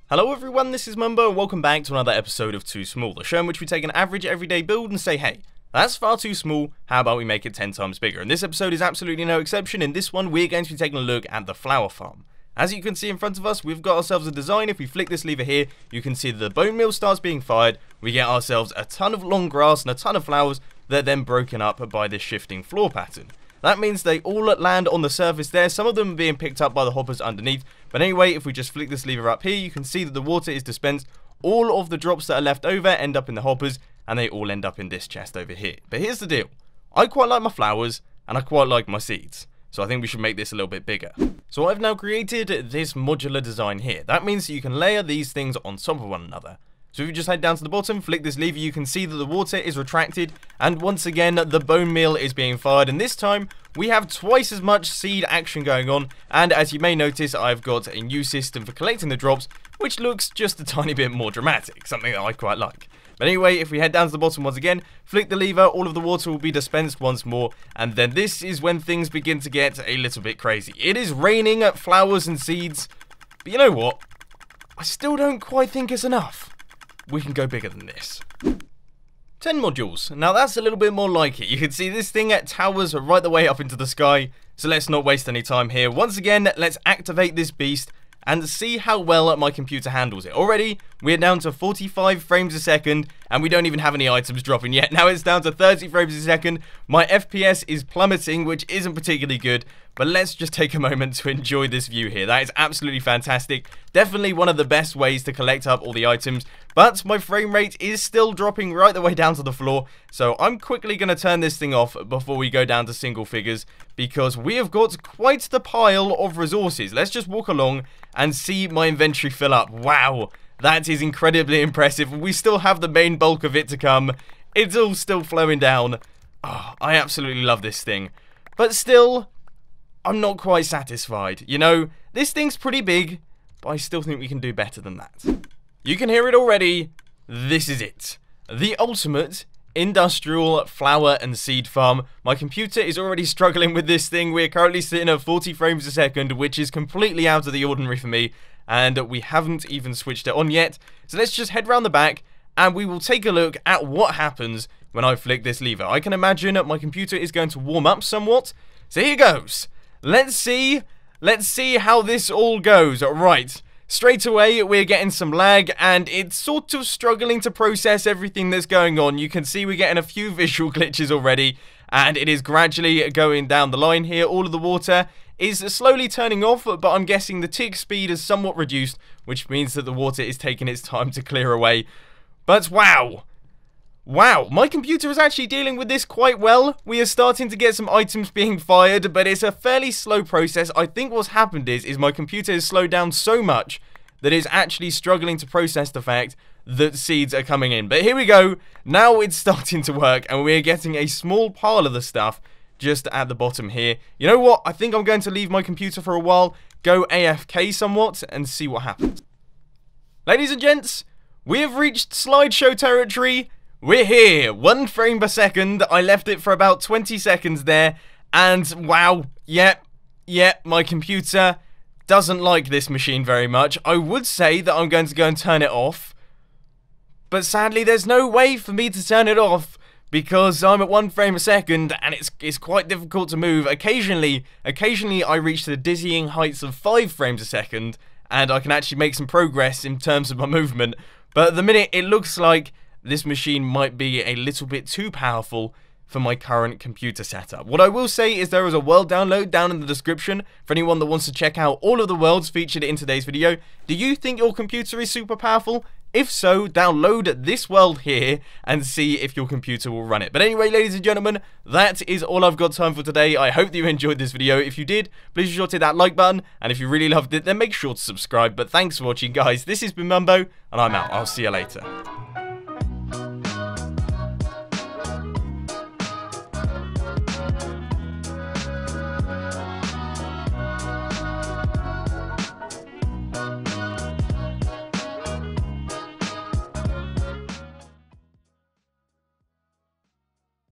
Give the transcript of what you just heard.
Hello everyone, this is Mumbo and welcome back to another episode of Too Small, the show in which we take an average everyday build and say, hey, that's far too small, how about we make it 10 times bigger? And this episode is absolutely no exception. In this one, we're going to be taking a look at the flower farm. As you can see in front of us, we've got ourselves a design. If we flick this lever here, you can see that the bone meal starts being fired. We get ourselves a ton of long grass and a ton of flowers that are then broken up by this shifting floor pattern. That means they all land on the surface there, some of them are being picked up by the hoppers underneath. But anyway, if we just flick this lever up here, you can see that the water is dispensed. All of the drops that are left over end up in the hoppers, and they all end up in this chest over here. But here's the deal. I quite like my flowers, and I quite like my seeds. So I think we should make this a little bit bigger. So I've now created this modular design here. That means that you can layer these things on top of one another. So if you just head down to the bottom, flick this lever, you can see that the water is retracted, and once again, the bone meal is being fired, and this time, we have twice as much seed action going on, and as you may notice, I've got a new system for collecting the drops, which looks just a tiny bit more dramatic, something that I quite like. But anyway, if we head down to the bottom once again, flick the lever, all of the water will be dispensed once more, and then this is when things begin to get a little bit crazy. It is raining flowers and seeds, but you know what? I still don't quite think it's enough. We can go bigger than this. 10 modules. Now that's a little bit more like it. You can see this thing towers right the way up into the sky. So let's not waste any time here. Once again, let's activate this beast and see how well my computer handles it. Already, we're down to 45 frames a second, and we don't even have any items dropping yet. Now it's down to 30 frames a second. My FPS is plummeting, which isn't particularly good, but let's just take a moment to enjoy this view here. That is absolutely fantastic. Definitely one of the best ways to collect up all the items, but my frame rate is still dropping right the way down to the floor, so I'm quickly going to turn this thing off before we go down to single figures, because we have got quite the pile of resources. Let's just walk along and see my inventory fill up. Wow, that is incredibly impressive. We still have the main bulk of it to come. It's all still flowing down. Oh, I absolutely love this thing. But still, I'm not quite satisfied. You know, this thing's pretty big, but I still think we can do better than that. You can hear it already. This is it. The ultimate industrial flower and seed farm. My computer is already struggling with this thing. We're currently sitting at 40 frames a second, which is completely out of the ordinary for me, and we haven't even switched it on yet. So let's just head round the back, and we will take a look at what happens when I flick this lever. I can imagine my computer is going to warm up somewhat. So here goes. Let's see how this all goes. Right. Straight away, we're getting some lag, and it's sort of struggling to process everything that's going on. You can see we're getting a few visual glitches already, and it is gradually going down the line here. All of the water is slowly turning off, but I'm guessing the tick speed is somewhat reduced, which means that the water is taking its time to clear away. But wow! Wow, my computer is actually dealing with this quite well. We are starting to get some items being fired, but it's a fairly slow process. I think what's happened is my computer has slowed down so much that it's actually struggling to process the fact that seeds are coming in. But here we go. Now it's starting to work, and we're getting a small pile of the stuff just at the bottom here. You know what? I think I'm going to leave my computer for a while, go AFK somewhat, and see what happens. Ladies and gents, we have reached slideshow territory. We're here, 1 frame per second. I left it for about 20 seconds there, and wow, yep, my computer doesn't like this machine very much. I would say that I'm going to go and turn it off, but sadly there's no way for me to turn it off because I'm at 1 frame a second, and it's quite difficult to move. Occasionally I reach the dizzying heights of 5 frames a second, and I can actually make some progress in terms of my movement, but at the minute it looks like this machine might be a little bit too powerful for my current computer setup. What I will say is there is a world download down in the description for anyone that wants to check out all of the worlds featured in today's video. Do you think your computer is super powerful? If so, download this world here and see if your computer will run it. But anyway, ladies and gentlemen, that is all I've got time for today. I hope that you enjoyed this video. If you did, please be sure to hit that like button. And if you really loved it, then make sure to subscribe. But thanks for watching, guys. This has been Mumbo, and I'm out. I'll see you later.